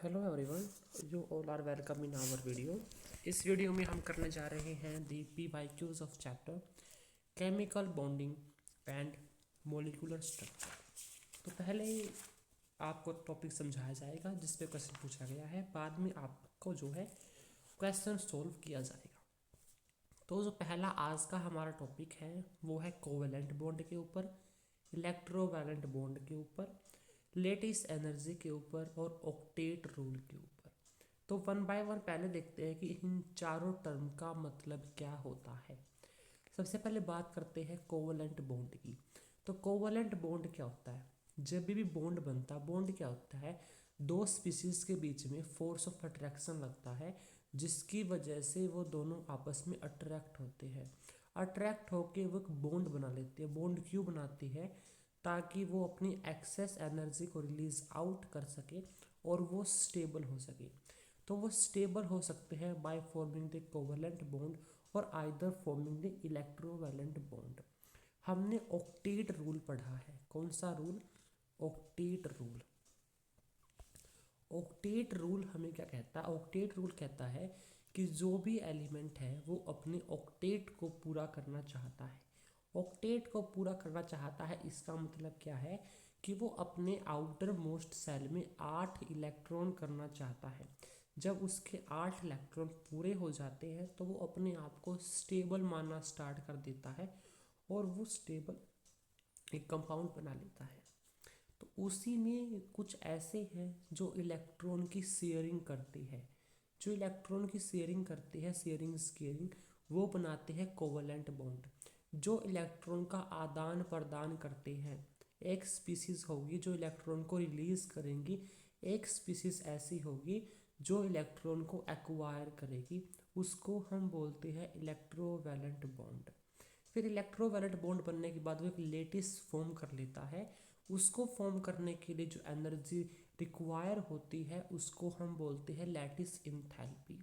Hello everyone, you all are welcome in our video. इस video में हम करने जा रहे हैं the PYQs of chapter chemical bonding and molecular structure. तो पहले आपको टॉपिक समझाया जाएगा जिस पे क्वेश्चन पूछा गया है, बाद में आपको जो है क्वेश्चन सोल्व किया जाएगा। तो जो पहला आज का हमारा टॉपिक है वो है कोवेलेंट बॉन्ड के ऊपर, इलेक्ट्रोवैलेंट बॉन्ड के ऊपर, लेटिस एनर्जी के ऊपर और ऑक्टेट रूल के ऊपर। तो वन बाय वन पहले देखते हैं कि इन चारों टर्म का मतलब क्या होता है। सबसे पहले बात करते हैं कोवेलेंट बॉन्ड की। तो कोवेलेंट बॉन्ड क्या होता है? जब भी बॉन्ड बनता है, बॉन्ड क्या होता है, दो स्पीसीज के बीच में फोर्स ऑफ अट्रैक्शन लगता है जिसकी वजह से वो दोनों आपस में अट्रैक्ट होते हैं। अट्रैक्ट होके वो एक बॉन्ड बना लेते हैं। बॉन्ड क्यों बनाती है? ताकि वो अपनी एक्सेस एनर्जी को रिलीज आउट कर सके और वो स्टेबल हो सके। तो वो स्टेबल हो सकते हैं by forming the covalent bond और either forming the electrovalent bond. हमने ऑक्टेट रूल पढ़ा है। कौन सा rule? Octet rule. Octet rule हमें क्या कहता है? ऑक्टेट रूल कहता है कि जो भी एलिमेंट है वो अपने ऑक्टेट को पूरा करना चाहता है। ऑक्टेट को पूरा करना चाहता है, इसका मतलब क्या है कि वो अपने आउटर मोस्ट सेल में 8 इलेक्ट्रॉन करना चाहता है। जब उसके 8 इलेक्ट्रॉन पूरे हो जाते हैं तो वो अपने आप को स्टेबल मानना स्टार्ट कर देता है और वो स्टेबल एक कंपाउंड बना लेता है। तो उसी में कुछ ऐसे हैं जो इलेक्ट्रॉन की शेयरिंग करते हैं। जो इलेक्ट्रॉन की शेयरिंग करते हैं, शेयरिंग स्केयरिंग, वो बनाते हैं कोवेलेंट बॉन्ड। जो इलेक्ट्रॉन का आदान प्रदान करते हैं, एक स्पीसीज होगी जो इलेक्ट्रॉन को रिलीज करेंगी, एक स्पीसीज ऐसी होगी जो इलेक्ट्रॉन को एक्वायर करेगी, उसको हम बोलते हैं इलेक्ट्रोवैलेंट बॉन्ड। फिर इलेक्ट्रोवैलेंट बॉन्ड बनने के बाद वो एक लेटिस फॉर्म कर लेता है। उसको फॉर्म करने के लिए जो एनर्जी रिक्वायर होती है उसको हम बोलते हैं लैटिस इंथैल्पी।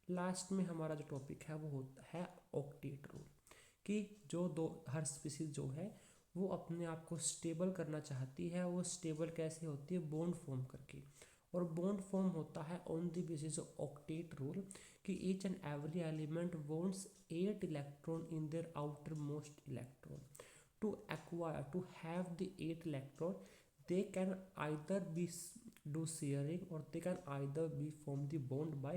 लास्ट में हमारा जो टॉपिक है वो होता है ऑक्टेट रूल, कि जो दो हर स्पीसीज जो है वो अपने आप को स्टेबल करना चाहती है। वो स्टेबल कैसे होती है? बॉन्ड फॉर्म करके। और बॉन्ड फॉर्म होता है on the basis of octet rule, कि each and every element wants 8 electron in their outermost electron. To acquire, to have the 8 electron, they can either be do sharing or they can either be form the bond by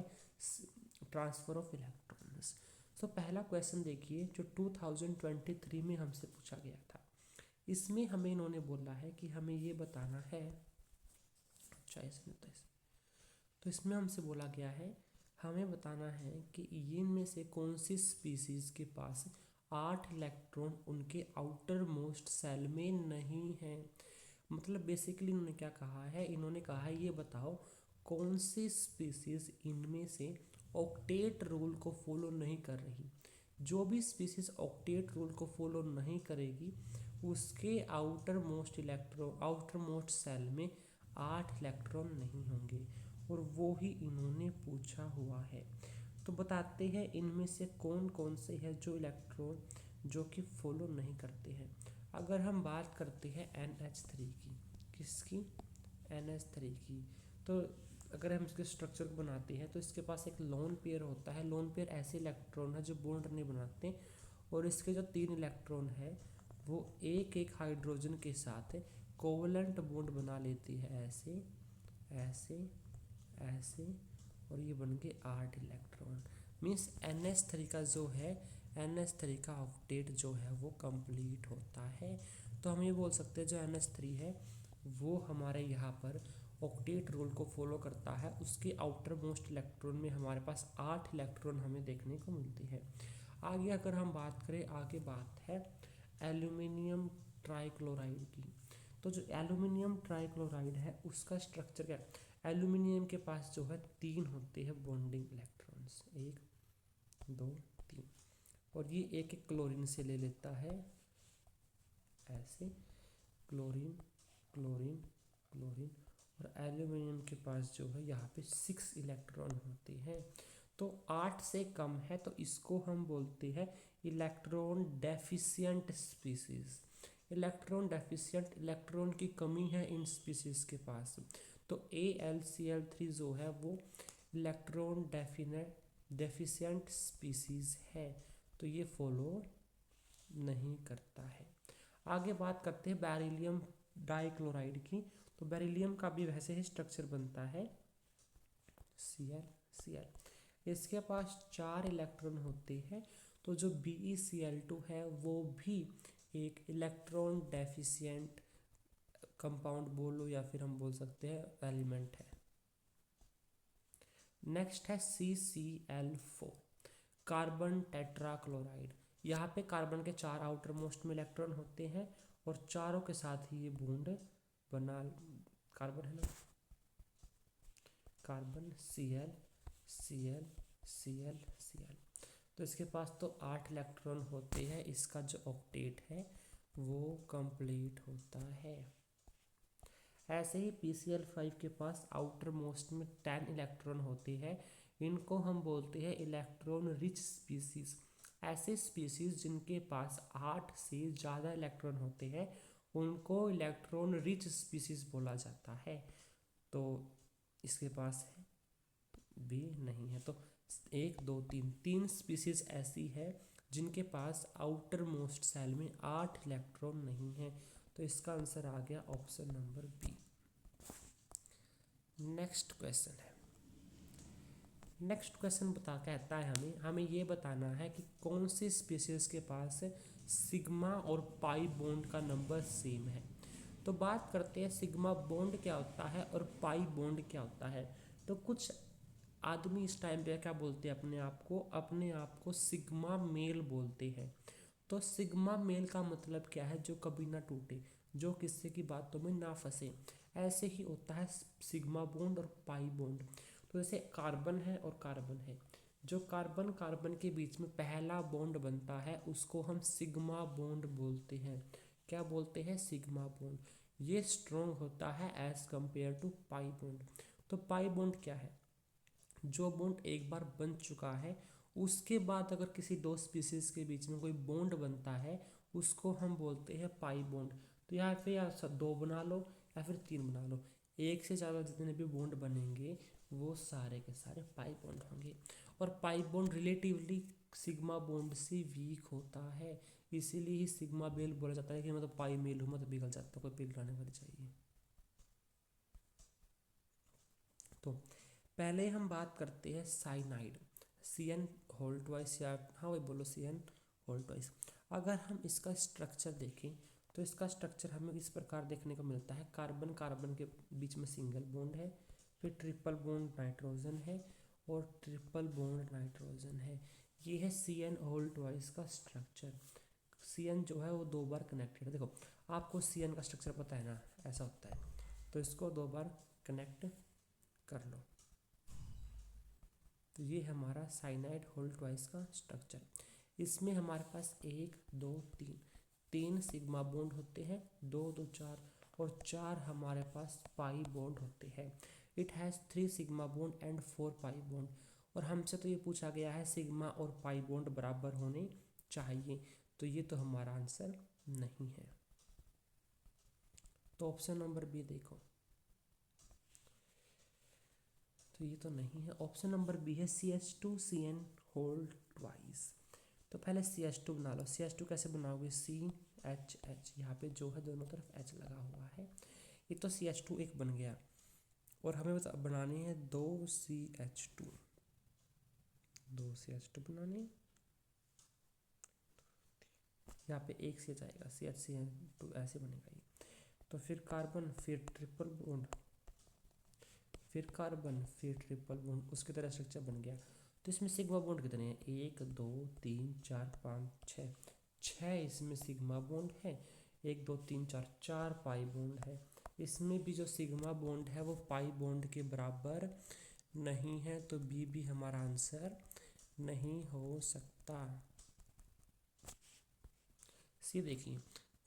transfer of electrons. So पहला question देखिए जो 2023 में हमसे पूछा गया था। इसमें हमें इन्होंने बोला है कि हमें ये बताना है, अच्छा इसमें तो इसमें हमसे बोला गया है हमें बताना है कि इनमें से कौन सी स्पीसीज के पास 8 इलेक्ट्रॉन उनके आउटर मोस्ट सेल में नहीं है। मतलब बेसिकली इन्होंने क्या कहा है? इन्होंने कहा है ये बताओ कौन सी स्पीसीज इनमें से ऑक्टेट रूल को फॉलो नहीं कर रही। जो भी स्पीसीज ऑक्टेट रूल को फॉलो नहीं करेगी उसके आउटर मोस्ट सेल में 8 इलेक्ट्रॉन नहीं होंगे, और वो ही इन्होंने पूछा हुआ है। तो बताते हैं इनमें से कौन कौन से हैं जो इलेक्ट्रॉन जो कि फॉलो नहीं करते हैं। अगर हम बात करते हैं NH3 की, किसकी? NH3 की। तो अगर हम इसके स्ट्रक्चर को बनाते हैं तो इसके पास एक लोन पेयर होता है। लोन पेयर ऐसे इलेक्ट्रॉन है जो बॉन्ड नहीं बनाते, और इसके जो 3 इलेक्ट्रॉन है वो एक एक हाइड्रोजन के साथ कोवेलेंट बॉन्ड बना लेती है, ऐसे ऐसे ऐसे, और ये बन के 8 इलेक्ट्रॉन। मीन्स NH3 का जो है, NH3 का ऑक्टेट जो है वो कंप्लीट होता है। तो हम ये बोल सकते हैं जो NH3 है वो हमारे यहाँ पर ऑक्टेट रूल को फॉलो करता है। उसके आउटर मोस्ट इलेक्ट्रॉन में हमारे पास 8 इलेक्ट्रॉन हमें देखने को मिलती है। आगे अगर हम बात करें, आगे बात है एल्यूमिनियम ट्राइक्लोराइड की। तो जो एल्यूमिनियम ट्राइक्लोराइड है उसका स्ट्रक्चर क्या है? एल्यूमिनियम के पास जो है 3 होते हैं बॉन्डिंग इलेक्ट्रॉन्स, 1 2 3, और ये एक एक क्लोरीन से ले लेता है, ऐसे क्लोरीन क्लोरीन क्लोरीन। और एल्यूमिनियम के पास जो है यहाँ पे 6 इलेक्ट्रॉन होते हैं। तो 8 से कम है तो इसको हम बोलते हैं electron deficient species. Electron deficient, electron की कमी है इन स्पीसीज के पास, तो AlCl3 जो है वो इलेक्ट्रॉन डेफिशिएंट स्पीसीज है, तो ये फॉलो नहीं करता है। आगे बात करते हैं बेरिलियम डाइक्लोराइड की। तो बेरिलियम का भी वैसे ही स्ट्रक्चर बनता है Cl इसके पास 4 इलेक्ट्रॉन होते हैं। तो जो BeCl2 है वो भी एक इलेक्ट्रॉन डेफिशिएंट कंपाउंड बोलो या फिर हम बोल सकते हैं एलिमेंट है। नेक्स्ट है CCl4 कार्बन टेट्राक्लोराइड। यहाँ पे कार्बन के 4 आउटर मोस्ट में इलेक्ट्रॉन होते हैं और चारों के साथ ही ये बॉन्ड बना, कार्बन है ना, कार्बन Cl तो इसके पास तो 8 इलेक्ट्रॉन होते हैं। इसका जो ऑक्टेट है वो कंप्लीट होता है। ऐसे ही PCl5 के पास आउटर मोस्ट में 10 इलेक्ट्रॉन होते हैं। इनको हम बोलते हैं इलेक्ट्रॉन रिच स्पीसीज। ऐसे स्पीसीज जिनके पास 8 से ज़्यादा इलेक्ट्रॉन होते हैं उनको इलेक्ट्रॉन रिच स्पीसीज बोला जाता है। तो इसके पास है भी नहीं है। तो 1 2 3 स्पीसीज ऐसी है जिनके पास आउटर मोस्ट सेल में 8 इलेक्ट्रॉन नहीं है। तो इसका आंसर आ गया option number B. Next question है, नेक्स्ट क्वेश्चन कहता है हमें ये बताना है कि कौन सी स्पीशीज के पास सिग्मा और पाई बॉन्ड का नंबर सेम है। तो बात करते हैं सिग्मा बॉन्ड क्या होता है और पाई बॉन्ड क्या होता है। तो कुछ आदमी इस टाइम पे क्या बोलते हैं अपने आप को सिग्मा मेल बोलते हैं। तो सिग्मा मेल का मतलब क्या है, जो कभी ना टूटे, जो किसी की बातों में ना फंसे। ऐसे ही होता है सिग्मा बॉन्ड और पाई बॉन्ड। तो जैसे कार्बन है और कार्बन है, जो कार्बन कार्बन के बीच में पहला बॉन्ड बनता है उसको हम सिग्मा बॉन्ड बोलते हैं। क्या बोलते हैं? Sigma bond. ये स्ट्रॉन्ग होता है as compare to pi bond. तो पाई बॉन्ड क्या है? जो बॉन्ड एक बार बन चुका है उसके बाद अगर किसी दो स्पीसीज के बीच में कोई बॉन्ड बनता है उसको हम बोलते हैं पाई बॉन्ड। तो यहाँ पे या 2 बना लो या फिर 3 बना लो, एक से ज़्यादा जितने भी बॉन्ड बनेंगे वो सारे के सारे पाई बॉन्ड होंगे। और pi bond relatively sigma bond से वीक होता है, इसीलिए ही सिग्मा मेल बोला जाता है कि मतलब पाई मेल हूँ, मतलब पिघल जाता है, कोई पिघलाने वाली चाहिए। तो पहले हम बात करते हैं साइनाइड, CN होल ट्वाइस, या हाँ वही बोलो CN होल ट्वाइस। अगर हम इसका स्ट्रक्चर देखें तो इसका स्ट्रक्चर हमें इस प्रकार देखने को मिलता है। कार्बन कार्बन के बीच में सिंगल बॉन्ड है, फिर ट्रिपल बॉन्ड नाइट्रोजन है और ट्रिपल बॉन्ड नाइट्रोजन है। ये है CN होल ट्वाइस का स्ट्रक्चर। CN जो है वो 2 बार कनेक्टेड है। देखो आपको CN का स्ट्रक्चर पता है ना, ऐसा होता है। तो इसको 2 बार कनेक्ट कर लो। तो ये हमारा साइनाइड होल ट्वाइस का स्ट्रक्चर। इसमें हमारे पास 1 2 3 सिग्मा बॉन्ड होते हैं, 2 2 4 और 4 हमारे पास पाई बॉन्ड होते हैं। It has 3 sigma bond and 4 pi bond. और हमसे तो ये पूछा गया है सिग्मा और पाई बॉन्ड बराबर होने चाहिए, तो ये तो हमारा आंसर नहीं है। तो ऑप्शन नंबर बी देखो, तो ये तो नहीं है। ऑप्शन नंबर बी है CH2CN होल ट्वाइस। तो पहले CH2 बना लो। CH2 कैसे बनाओगे? CHH, यहाँ पे जो है दोनों तरफ H लगा हुआ है। एक तो CH2 एक बन गया और हमें बस बनानी है 2 CH2 बनानी। यहाँ पे एक CH आएगा, CH2 ऐसे बनेगा ये। तो फिर कार्बन, फिर ट्रिपल बॉन्ड, फिर कार्बन, फिर ट्रिपल बॉन्ड, उसकी तरह स्ट्रक्चर बन गया। तो इसमें सिग्मा बॉन्ड कितने हैं? 1 2 3 4 5 6, 6 इसमें सिग्मा बॉन्ड है। 1 2 3 4, 4 पाई बॉन्ड है। इसमें भी जो सिग्मा बॉन्ड है वो पाई बॉन्ड के बराबर नहीं है, तो बी भी हमारा आंसर नहीं हो सकता। सी देखिए,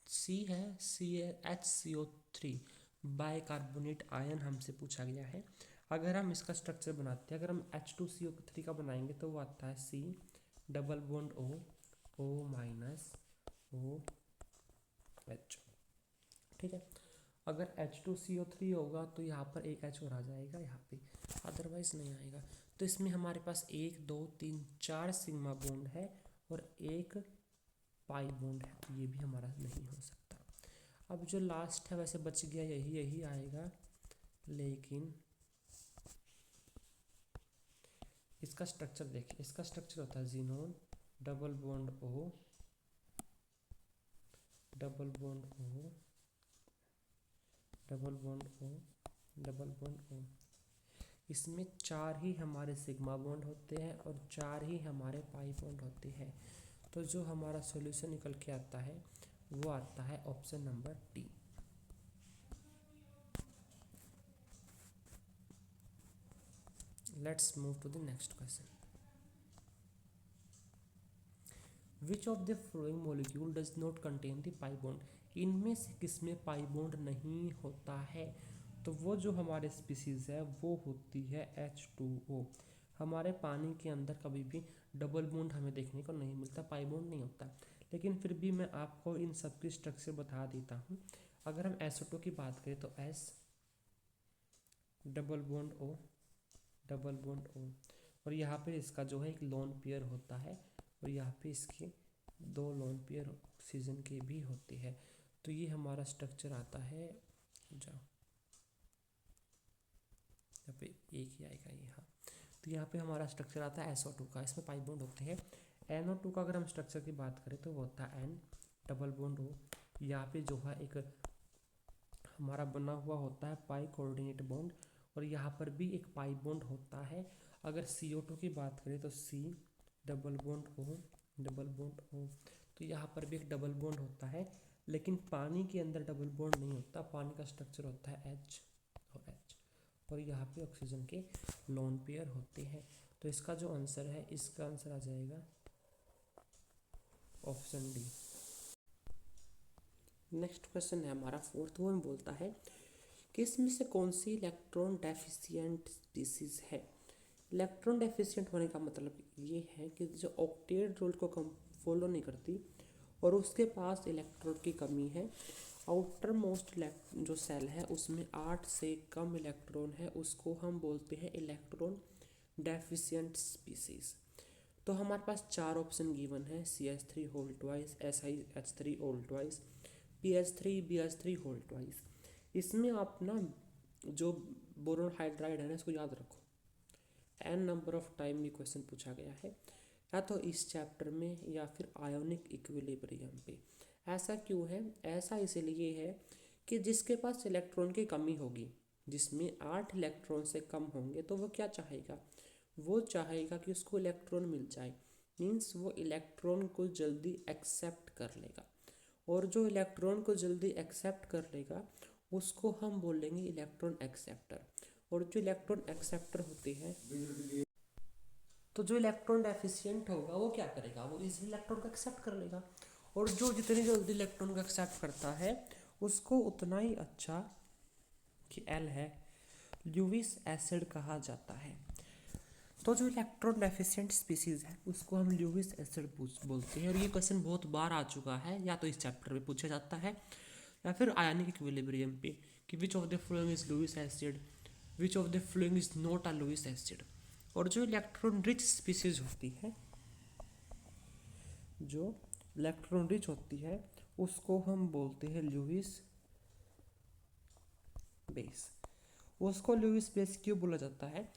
सी है HCO3 बाइकार्बोनेट आयन हमसे पूछा गया है। अगर हम इसका स्ट्रक्चर बनाते हैं, अगर हम H2CO3 का बनाएंगे तो वो आता है C double bond O minus OH, ठीक है। अगर H2CO3 होगा तो यहाँ पर एक H और आ जाएगा यहाँ पे, अदरवाइज नहीं आएगा। तो इसमें हमारे पास 1 2 3 4 सिग्मा बॉन्ड है और एक पाई बॉन्ड है, तो ये भी हमारा नहीं हो सकता। अब जो लास्ट है वैसे बच गया यही आएगा, लेकिन इसका स्ट्रक्चर देखिए। इसका स्ट्रक्चर होता है xenon double bond O double bond O double bond O double bond O। इसमें 4 ही हमारे सिग्मा बॉन्ड होते हैं और 4 ही हमारे पाई बॉन्ड होते हैं। तो जो हमारा सॉल्यूशन निकल के आता है वो आता है option number D. Let's move to the next question. Which of the following molecule does not contain the pi bond? इनमें से किसमें पाई बॉन्ड नहीं होता है? तो वो जो हमारे स्पीसीज है वो होती है H2O। हमारे पानी के अंदर कभी भी डबल बॉन्ड हमें देखने को नहीं मिलता, पाई बॉन्ड नहीं होता। लेकिन फिर भी मैं आपको इन सब की स्ट्रक्चर बता देता हूँ। अगर हम SO2 की बात करें तो S double bond O double bond O, और यहाँ पे इसका जो है एक लोन पेयर होता है और यहाँ पे इसके 2 लोन पेयर ऑक्सीजन के भी होते हैं। तो ये हमारा स्ट्रक्चर आता है, जाओ यहाँ पे एक ही आएगा ये, हाँ। तो यहाँ पे हमारा स्ट्रक्चर आता है SO2 का, इसमें पाई बॉन्ड होते हैं। NO2 का अगर हम स्ट्रक्चर की बात करें तो वो होता है N डबल बॉन्ड O। यहाँ पे जो है एक हमारा बना हुआ होता है पाई कोऑर्डिनेट बॉन्ड, और यहाँ पर भी एक पाई बॉन्ड होता है। अगर CO2 की बात करें तो C double bond O double bond O। तो यहाँ पर भी एक डबल बॉन्ड होता है, लेकिन पानी के अंदर डबल बॉन्ड नहीं होता। पानी का स्ट्रक्चर होता है H और H, और यहाँ पे ऑक्सीजन के लोन पेयर होते हैं। तो इसका जो आंसर है, इसका आंसर आ जाएगा ऑप्शन डी। नेक्स्ट क्वेश्चन है हमारा फोर्थ, वो में बोलता है कि इसमें से कौन सी इलेक्ट्रॉन डेफिशिएंट स्पीसीज है? इलेक्ट्रॉन डेफिशिएंट होने का मतलब ये है कि जो ऑक्टेट रूल को कम फॉलो नहीं करती और उसके पास इलेक्ट्रॉन की कमी है। आउटर मोस्ट जो सेल है उसमें 8 से कम इलेक्ट्रॉन है, उसको हम बोलते हैं इलेक्ट्रॉन डेफिशिएंट स्पीसीज। तो हमारे पास 4 ऑप्शन गिवन है, CH3 whole twice, SiH3 whole twice, PH3 BH3 whole twice. इसमें आप ना जो बोरोन हाइड्राइड है ना, इसको याद रखो। n नंबर ऑफ टाइम ये क्वेश्चन पूछा गया है, या तो इस चैप्टर में या फिर आयोनिक इक्विलिब्रियम पे। ऐसा क्यों है? ऐसा इसलिए है कि जिसके पास इलेक्ट्रॉन की कमी होगी, जिसमें 8 इलेक्ट्रॉन से कम होंगे, तो वो क्या चाहेगा? वो चाहेगा कि उसको इलेक्ट्रॉन मिल जाए। मीन्स वो इलेक्ट्रॉन को जल्दी एक्सेप्ट कर लेगा, और जो इलेक्ट्रॉन को जल्दी एक्सेप्ट कर लेगा उसको हम बोलेंगे इलेक्ट्रॉन एक्सेप्टर। और जो इलेक्ट्रॉन एक्सेप्टर होते हैं, तो जो इलेक्ट्रॉन डेफिशिएंट होगा वो क्या करेगा? वो इस इलेक्ट्रॉन को एक्सेप्ट कर लेगा, और जो जितनी जल्दी इलेक्ट्रॉन को एक्सेप्ट करता है उसको उतना ही अच्छा, कि L है, ल्यूविस एसिड कहा जाता है। तो जो इलेक्ट्रॉन डेफिशिएंट स्पीसीज है उसको हम ल्यूविस एसिड बोलते हैं। और ये क्वेश्चन बहुत बार आ चुका है, या तो इस चैप्टर में पूछा जाता है या फिर आयनिक इक्विलिब्रियम पे, कि which of the following is Lewis acid, which of the following is not a Lewis acid. और जो इलेक्ट्रॉन रिच स्पीसीज होती है, जो इलेक्ट्रॉन रिच होती है उसको हम बोलते हैं लुईस बेस। उसको लुईस बेस क्यों बोला जाता है?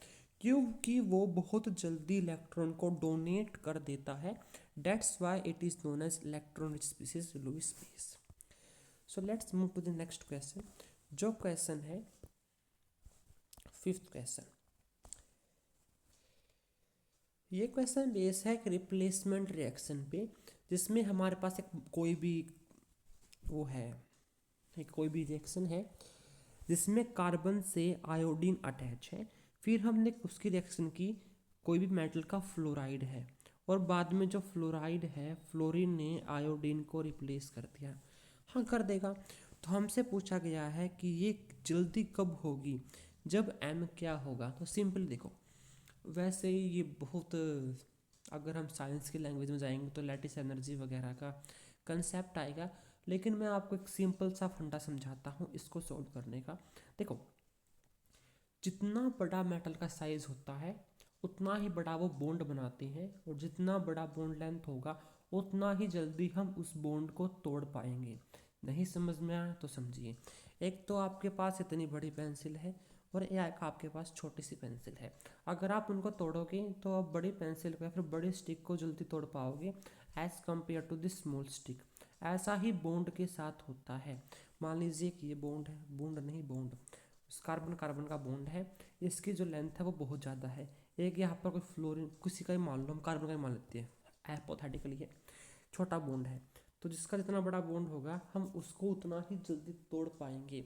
क्योंकि वो बहुत जल्दी इलेक्ट्रॉन को डोनेट कर देता है। That's why it is known as electron rich species Lewis base. So let's move to the next question. जो क्वेश्चन है फिफ्थ क्वेश्चन, ये क्वेश्चन बेस है एक रिप्लेसमेंट रिएक्शन पे, जिसमें हमारे पास एक कोई भी वो है, एक कोई भी रिएक्शन है जिसमें कार्बन से आयोडीन अटैच है। फिर हमने उसकी रिएक्शन की, कोई भी मेटल का फ्लोराइड है, और बाद में जो फ्लोराइड है, फ्लोरीन ने आयोडीन को रिप्लेस कर दिया। हाँ, कर देगा। तो हमसे पूछा गया है कि ये जल्दी कब होगी, जब M क्या होगा। तो सिंपल देखो, वैसे ही ये बहुत, अगर हम साइंस की लैंग्वेज में जाएंगे तो लैटिस एनर्जी वगैरह का कंसेप्ट आएगा। लेकिन मैं आपको एक सिंपल सा फंडा समझाता हूँ इसको सॉल्व करने का। देखो, जितना बड़ा मेटल का साइज होता है उतना ही बड़ा वो बॉन्ड बनाते हैं, और जितना बड़ा बॉन्ड लेंथ होगा उतना ही जल्दी हम उस बॉन्ड को तोड़ पाएंगे। नहीं समझ में आया तो समझिए। एक तो आपके पास इतनी बड़ी पेंसिल है और एक आपके पास छोटी सी पेंसिल है। अगर आप उनको तोड़ोगे तो आप बड़ी पेंसिल को या फिर बड़ी स्टिक को जल्दी तोड़ पाओगे as compare to this small stick. ऐसा ही बॉन्ड के साथ होता है। मान लीजिए कि ये बॉन्ड है, बॉन्ड नहीं बॉन्ड, कार्बन कार्बन का बॉन्ड है। इसकी जो लेंथ है वो बहुत ज़्यादा है। एक यहाँ पर कोई फ्लोरीन किसी का ही मान लो, हम कार्बन का ही मान लेते हैं, हाइपोथेटिकली है, छोटा बॉन्ड है। तो जिसका जितना बड़ा बॉन्ड होगा हम उसको उतना ही जल्दी तोड़ पाएंगे।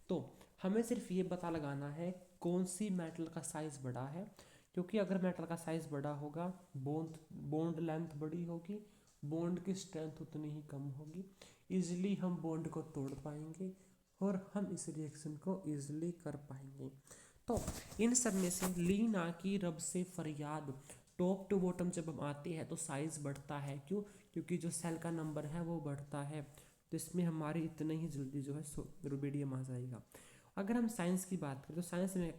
तो हमें सिर्फ ये पता लगाना है कौन सी मेटल का साइज़ बड़ा है, क्योंकि अगर मेटल का साइज़ बड़ा होगा बॉन्ड बॉन्ड लेंथ बड़ी होगी, बॉन्ड की स्ट्रेंथ उतनी ही कम होगी, इजीली हम बॉन्ड को तोड़ पाएंगे और हम इस रिएक्शन को इजीली कर पाएंगे। तो इन सब में से ली ना की रब से फरियाद, टॉप टू बॉटम जब हम आते हैं तो साइज़ बढ़ता है। क्यों? क्योंकि जो सेल का नंबर है वो बढ़ता है, तो इसमें हमारी इतने ही जल्दी जो है रुबिडियम आ जाएगा। अगर हम साइंस की बात करें तो साइंस में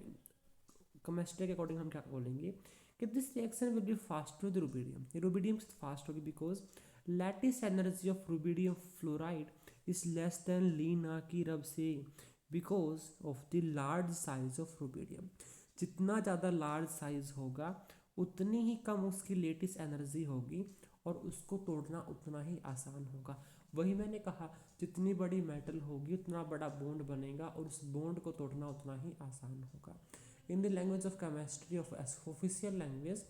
केमिस्ट्री के अकॉर्डिंग हम क्या बोलेंगे कि this reaction will be fast to the rubidium. Rubidium fast होगी because lattice energy of rubidium fluoride is less than ली ना की रब से because of the large size of rubidium. जितना ज़्यादा लार्ज साइज होगा उतनी ही कम उसकी लेटिस एनर्जी होगी और उसको तोड़ना उतना ही आसान होगा। वही मैंने कहा, जितनी बड़ी मेटल होगी उतना बड़ा बॉन्ड बनेगा और उस बॉन्ड को तोड़ना उतना ही आसान होगा। In the language of chemistry of official language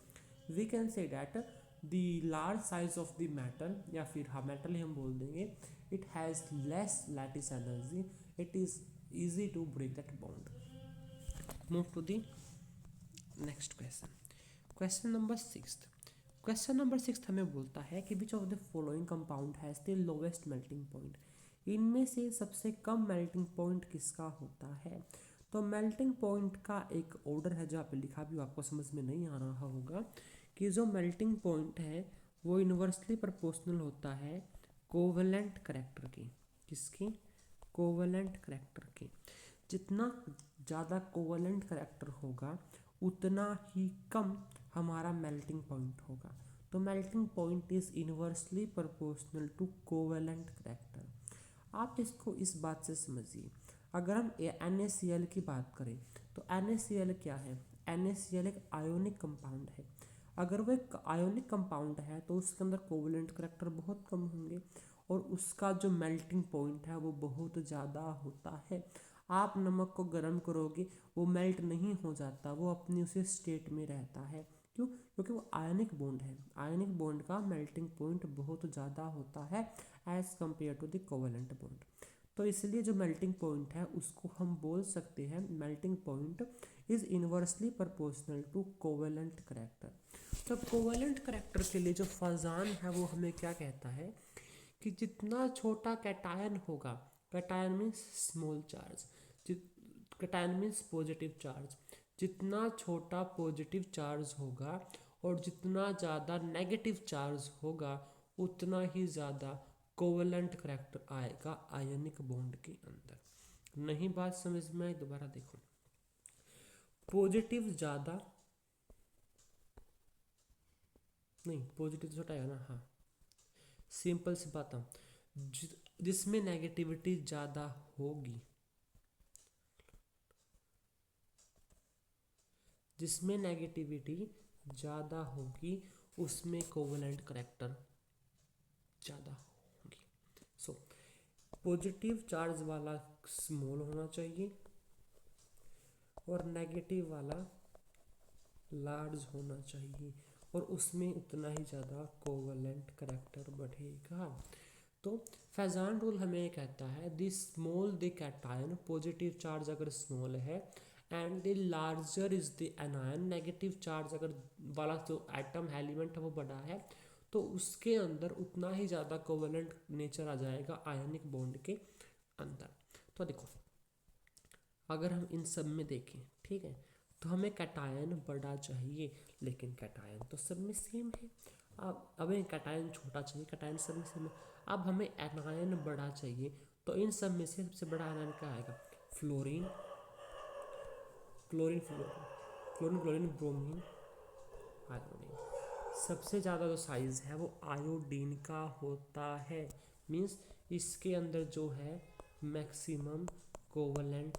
we can say that the large size of the metal, या फिर हाँ मेटल ही हम बोल देंगे, it has less lattice energy, it is easy to break that bond. Move to the next question. Question number 6. Question number 6 हमें बोलता है कि which of the following compound has the lowest melting point. इनमें से सबसे कम melting point किसका होता है। तो मेल्टिंग पॉइंट का एक ऑर्डर है जो आप लिखा भी आपको समझ में नहीं आ रहा होगा कि जो मेल्टिंग पॉइंट है वो इन्वर्सली प्रोपोर्शनल होता है कोवेलेंट करैक्टर की। किसकी? कोवेलेंट करैक्टर की। जितना ज़्यादा कोवेलेंट करैक्टर होगा उतना ही कम हमारा मेल्टिंग पॉइंट होगा। तो melting point is inversely proportional to covalent character. आप इसको इस बात से समझिए, अगर हम NaCl की बात करें तो NaCl क्या है? NaCl एक आयोनिक कंपाउंड है। अगर वो एक आयोनिक कंपाउंड है तो उसके अंदर कोवेलेंट करैक्टर बहुत कम होंगे और उसका जो मेल्टिंग पॉइंट है वो बहुत ज़्यादा होता है। आप नमक को गर्म करोगे वो मेल्ट नहीं हो जाता, वो अपनी उसी स्टेट में रहता है। क्यों? क्योंकि वो आयनिक बॉन्ड है। आयनिक बॉन्ड का मेल्टिंग पॉइंट बहुत ज़्यादा होता है as compare to the covalent bond. तो इसलिए जो मेल्टिंग पॉइंट है उसको हम बोल सकते हैं melting point is inversely proportional to covalent character. तो कोवेलेंट करैक्टर के लिए जो फजान है वो हमें क्या कहता है कि जितना छोटा कैटायन होगा, cation means small charge, cation means positive charge, जितना छोटा पॉजिटिव चार्ज होगा और जितना ज़्यादा नेगेटिव चार्ज होगा उतना ही ज़्यादा कोवेलेंट करैक्टर आएगा आयनिक बॉन्ड के अंदर। नहीं बात समझ में आई? दोबारा देखो, पॉजिटिव ज़्यादा नहीं, पॉजिटिव छोटा है ना, हाँ सिंपल सी बात है, जिसमें नेगेटिविटी ज़्यादा होगी, जिसमें नेगेटिविटी ज़्यादा होगी उसमें कोवेलेंट करैक्टर ज़्यादा होगी। सो पॉजिटिव चार्ज वाला स्मॉल होना चाहिए और नेगेटिव वाला लार्ज होना चाहिए और उसमें उतना ही ज़्यादा कोवेलेंट करैक्टर बढ़ेगा। तो फैजान रूल हमें कहता है the small the cation, positive charge अगर स्मॉल है, and the larger is the anion, negative charge अगर वाला जो एटम एलिमेंट है वो बड़ा है तो उसके अंदर उतना ही ज़्यादा कोवेलेंट नेचर आ जाएगा आयनिक बॉन्ड के अंदर। तो देखो, अगर हम इन सब में देखें, ठीक है, तो हमें कैटायन बड़ा चाहिए लेकिन कैटायन तो सब में सेम है। अब हमें कैटायन छोटा चाहिए, कैटायन सब में सेम है। अब हमें एनायन बड़ा चाहिए, तो इन सब में से सबसे बड़ा एनायन क्या आएगा? Fluorine, chlorine, chlorine, chlorine, bromine, iodine. सबसे ज़्यादा जो साइज़ है वो आयोडीन का होता है। मीन्स इसके अंदर जो है मैक्सिमम कोवलेंट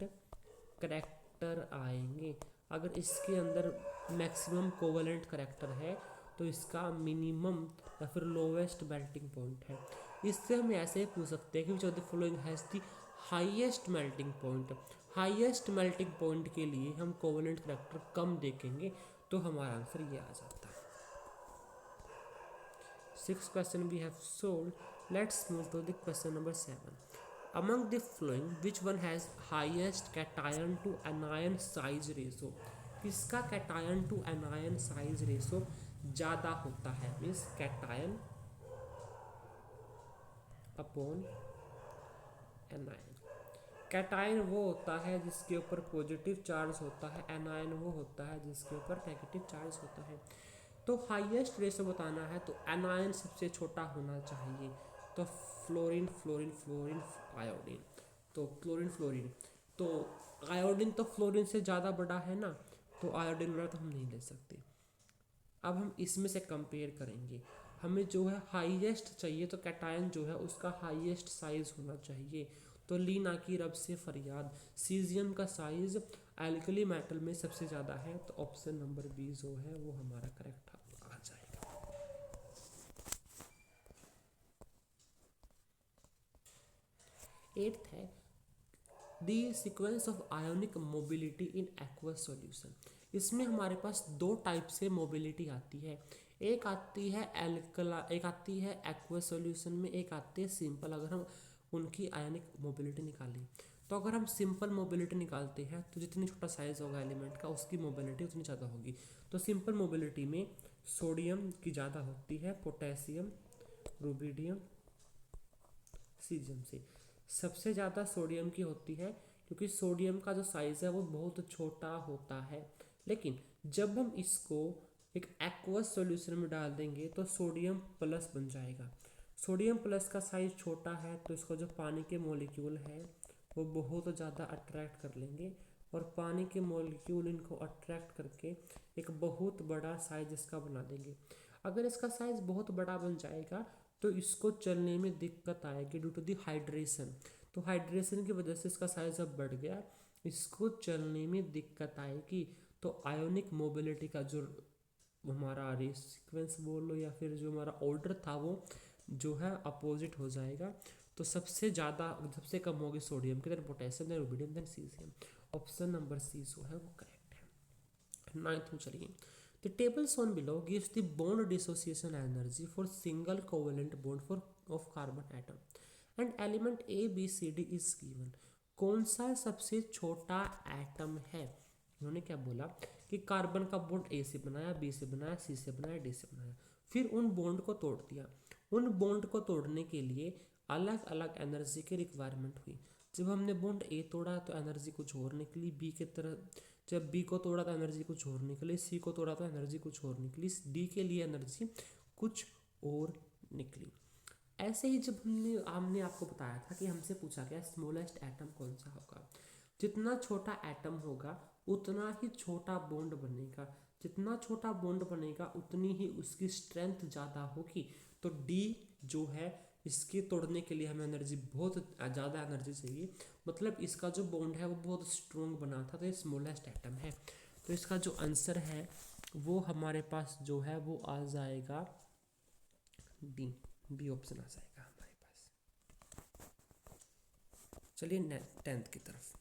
करैक्टर आएंगे। अगर इसके अंदर मैक्सिमम कोवलेंट करैक्टर है तो इसका मिनिमम या फिर लोवेस्ट मेल्टिंग पॉइंट है। इससे हम ऐसे ही पूछ सकते हैं कि which of the following has the highest melting point. Highest melting point के लिए हम कोवलेंट करैक्टर कम देखेंगे, तो हमारा आंसर ये आ जाता है। 6th question we have solved. Let's move to the question number 7. Among the following, which one has highest cation to anion size ratio? किसका cation to anion size ratio ज़्यादा होता है? Means cation upon anion. Cation वो होता है जिसके ऊपर positive charge होता है, एनायन वो होता है जिसके ऊपर नेगेटिव चार्ज होता है। तो हाईएस्ट रेशो बताना है तो एनायन सबसे छोटा होना चाहिए। तो फ्लोरीन, फ्लोरीन, फ्लोरीन, आयोडीन, तो क्लोरीन, फ्लोरीन, तो आयोडीन तो फ्लोरीन से ज़्यादा बड़ा है ना, तो आयोडीन वाला तो हम नहीं ले सकते। अब हम इसमें से कंपेयर करेंगे। हमें जो है हाईएस्ट चाहिए, तो कैटायन जो है उसका हाईएस्ट साइज होना चाहिए। तो ली ना की रब से फरियाद, सीजियम का साइज एल्कली मेटल में सबसे ज़्यादा है, तो ऑप्शन नंबर बी जो है वो हमारा करेक्ट आ जाएगा। 8th है the sequence of ionic mobility in aqueous solution. इसमें हमारे पास दो टाइप से मोबिलिटी आती है। एक आती है एल्कला, एक आती है एक्वस सॉल्यूशन में, एक आती है सिंपल। अगर हम उनकी आयोनिक मोबिलिटी निकालें, तो अगर हम सिंपल मोबिलिटी निकालते हैं तो जितनी छोटा साइज होगा एलिमेंट का उसकी मोबिलिटी उतनी ज़्यादा होगी। तो सिंपल मोबिलिटी में सोडियम की ज़्यादा होती है, पोटेशियम, रुबिडियम, सीजियम से। सबसे ज़्यादा सोडियम की होती है क्योंकि सोडियम का जो साइज़ है वो बहुत छोटा होता है। लेकिन जब हम इसको एक एक्वस सॉल्यूशन में डाल देंगे तो सोडियम प्लस बन जाएगा। सोडियम प्लस का साइज़ छोटा है तो इसको जो पानी के मॉलिक्यूल है वो बहुत ज़्यादा अट्रैक्ट कर लेंगे, और पानी के मॉलिक्यूल इनको अट्रैक्ट करके एक बहुत बड़ा साइज इसका बना देंगे। अगर इसका साइज़ बहुत बड़ा बन जाएगा तो इसको चलने में दिक्कत आएगी ड्यू टू दी हाइड्रेशन। तो हाइड्रेशन की वजह से इसका साइज अब बढ़ गया, इसको चलने में दिक्कत आएगी। तो आयोनिक मोबिलिटी का जो हमारा रेस सीक्वेंस बोल लो या फिर जो हमारा ऑर्डर था वो जो है अपोजिट हो जाएगा। तो सबसे ज़्यादा, सबसे कम होगी सोडियम की, then potassium, then rubidium, then caesium. Option number C जो है वो करेक्ट है। 9th में चलिए। The table shown below gives the bond dissociation energy for single covalent bond for of carbon atom and element A, B, C, D is given. कौन सा सबसे छोटा एटम है? उन्होंने क्या बोला कि कार्बन का बॉन्ड ए से बनाया, बी से बनाया, सी से बनाया, डी से बनाया, फिर उन बॉन्ड को तोड़ दिया। उन बॉन्ड को तोड़ने के लिए अलग अलग एनर्जी की रिक्वायरमेंट हुई। जब हमने बॉन्ड ए तोड़ा तो एनर्जी कुछ और निकली, बी की तरह जब बी को तोड़ा तो एनर्जी कुछ और निकली, सी को तोड़ा तो एनर्जी कुछ और निकली, डी के लिए एनर्जी कुछ और निकली। ऐसे ही जब हमने आपको बताया था कि हमसे पूछा गया स्मॉलेस्ट एटम कौन सा होगा। जितना छोटा एटम होगा उतना ही छोटा बॉन्ड बनेगा, जितना छोटा बॉन्ड बनेगा उतनी ही उसकी स्ट्रेंथ ज़्यादा होगी। तो डी जो है इसके तोड़ने के लिए हमें एनर्जी, बहुत ज़्यादा एनर्जी चाहिए, मतलब इसका जो बॉन्ड है वो बहुत स्ट्रॉन्ग बना था, तो ये स्मॉलेस्ट एटम है। तो इसका जो आंसर है वो हमारे पास जो है वो आ जाएगा डी, बी ऑप्शन आ जाएगा हमारे पास। चलिए 10th की तरफ।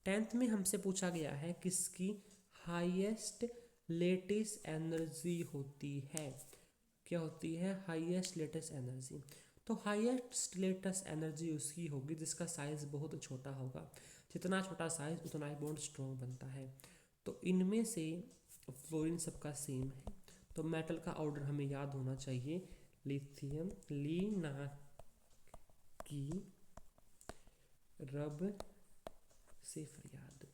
10th में हमसे पूछा गया है किसकी हाईएस्ट लेटेस्ट एनर्जी होती है। क्या होती है? Highest latest energy. तो हाईएस्ट लेटेस्ट एनर्जी उसकी होगी जिसका साइज बहुत छोटा होगा। जितना छोटा साइज उतना ही बॉन्ड स्ट्रॉन्ग बनता है। तो इनमें से फ्लोरीन सबका सेम है, तो मेटल का ऑर्डर हमें याद होना चाहिए, लिथियम, ली ना की रब से फरियाद।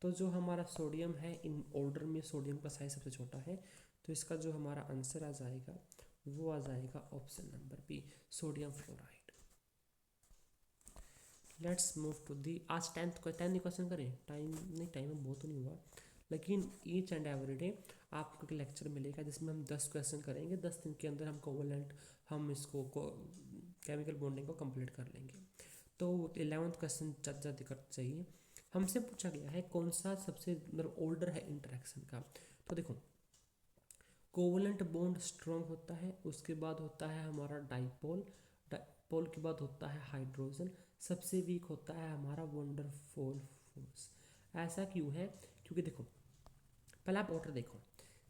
तो जो हमारा सोडियम है इन ऑर्डर में सोडियम का साइज सबसे छोटा है, तो इसका जो हमारा आंसर आ जाएगा वो आ जाएगा option number B, sodium fluoride. Let's move to the, आज 10th क्वेश्चन करें, टाइम नहीं, टाइम में बहुत नहीं हुआ, लेकिन ईच एंड एवरी डे आपको एक लेक्चर मिलेगा जिसमें हम 10 क्वेश्चन करेंगे, 10 दिन के अंदर हम कोवलेंट, हम इसको केमिकल बॉन्डिंग को कंप्लीट कर लेंगे। तो 11th क्वेश्चन ज़्यादा दिक्कत चाहिए, हमसे पूछा गया है कौन सा सबसे मतलब ऑर्डर है इंटरेक्शन का। तो देखो कोवलेंट बॉन्ड स्ट्रॉन्ग होता है, उसके बाद होता है हमारा डाइपोल, डाइपोल के बाद होता है हाइड्रोजन, सबसे वीक होता है हमारा वंडरफॉल फोर्स। ऐसा क्यों है, क्योंकि देखो पहले आप ऑर्डर देखो,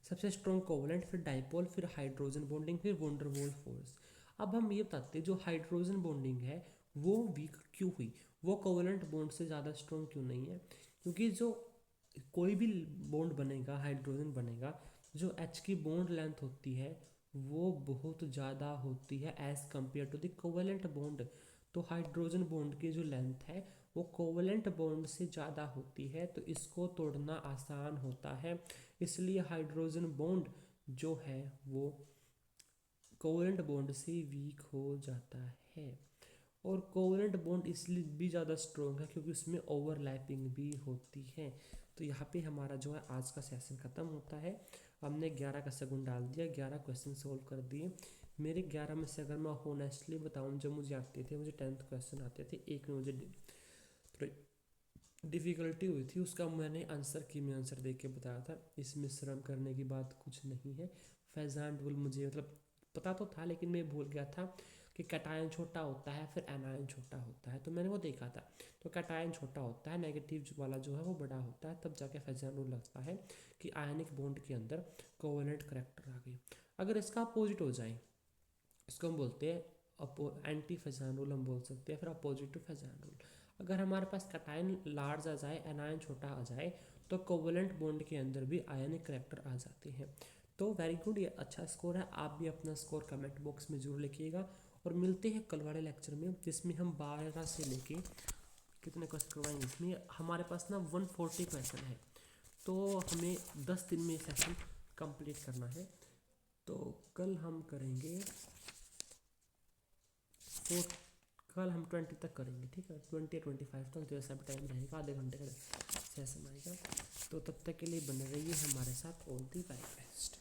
सबसे स्ट्रॉन्ग कोवलेंट, फिर डाइपोल, फिर हाइड्रोजन बॉन्डिंग, फिर वंडरवॉल फोर्स। अब हम ये बताते हैं जो हाइड्रोजन बॉन्डिंग है वो वीक क्यों हुई, वो कोवलेंट बॉन्ड से ज़्यादा स्ट्रॉन्ग क्यों नहीं है, क्योंकि जो कोई भी बॉन्ड बनेगा, हाइड्रोजन बनेगा, जो एच की बॉन्ड लेंथ होती है वो बहुत ज़्यादा होती है as compare to the covalent bond. तो हाइड्रोजन बॉन्ड की जो लेंथ है वो कोवलेंट बॉन्ड से ज़्यादा होती है, तो इसको तोड़ना आसान होता है, इसलिए हाइड्रोजन बॉन्ड जो है वो कोवलेंट बॉन्ड से वीक हो जाता है। और कोवलेंट बॉन्ड इसलिए भी ज़्यादा स्ट्रॉन्ग है क्योंकि उसमें ओवरलैपिंग भी होती है। तो यहाँ पे हमारा जो है आज का सेशन ख़त्म होता है। हमने 11 का सेकंड डाल दिया, 11 क्वेश्चन सोल्व कर दिए। मेरे 11 में से अगर मैं होनेस्टली बताऊँ जो मुझे आते थे, मुझे 10th क्वेश्चन आते थे, एक में मुझे थोड़ी डिफ़िकल्टी हुई थी, उसका मैंने आंसर की में आंसर देख के बताया था, इसमें शर्म करने की बात कुछ नहीं है। फैजान रूल मुझे मतलब पता तो था लेकिन मैं भूल गया था कि कैटायन छोटा होता है फिर एनायन छोटा होता है, तो मैंने वो देखा था। तो कैटायन छोटा होता है, नेगेटिव वाला जो है वो बड़ा होता है, तब जाके फैजान रूल लगता है कि आयनिक बॉन्ड के अंदर कोवलेंट करैक्टर आ गई। अगर इसका अपोजिट हो जाए, इसको हम बोलते हैं एंटी फैजान रूल हम बोल सकते हैं, फिर अपोजिट टू फैजान रूल। अगर हमारे पास कैटायन लार्ज आ जाए, एनायन छोटा आ जाए, तो कोवलेंट बॉन्ड के अंदर भी आयनिक करैक्टर आ जाते हैं। तो वेरी गुड, ये अच्छा स्कोर है, आप भी अपना स्कोर कमेंट बॉक्स में जरूर लिखिएगा। और मिलते हैं कल वाले लेक्चर में जिसमें हम 12 से लेके कितने क्वेश्चन करवाएंगे, इसमें हमारे पास ना 140 क्वेश्चन है, तो हमें 10 दिन में सेशन कंप्लीट करना है। तो कल हम करेंगे फोर्थ, कल हम 20 तक करेंगे, ठीक है, 20 या 25 तक जैसा भी टाइम रहेगा, आधे घंटे का सेशन आएगा। तो तब तक के लिए बने रहिए हमारे साथ, ऑल दी वेरी बेस्ट।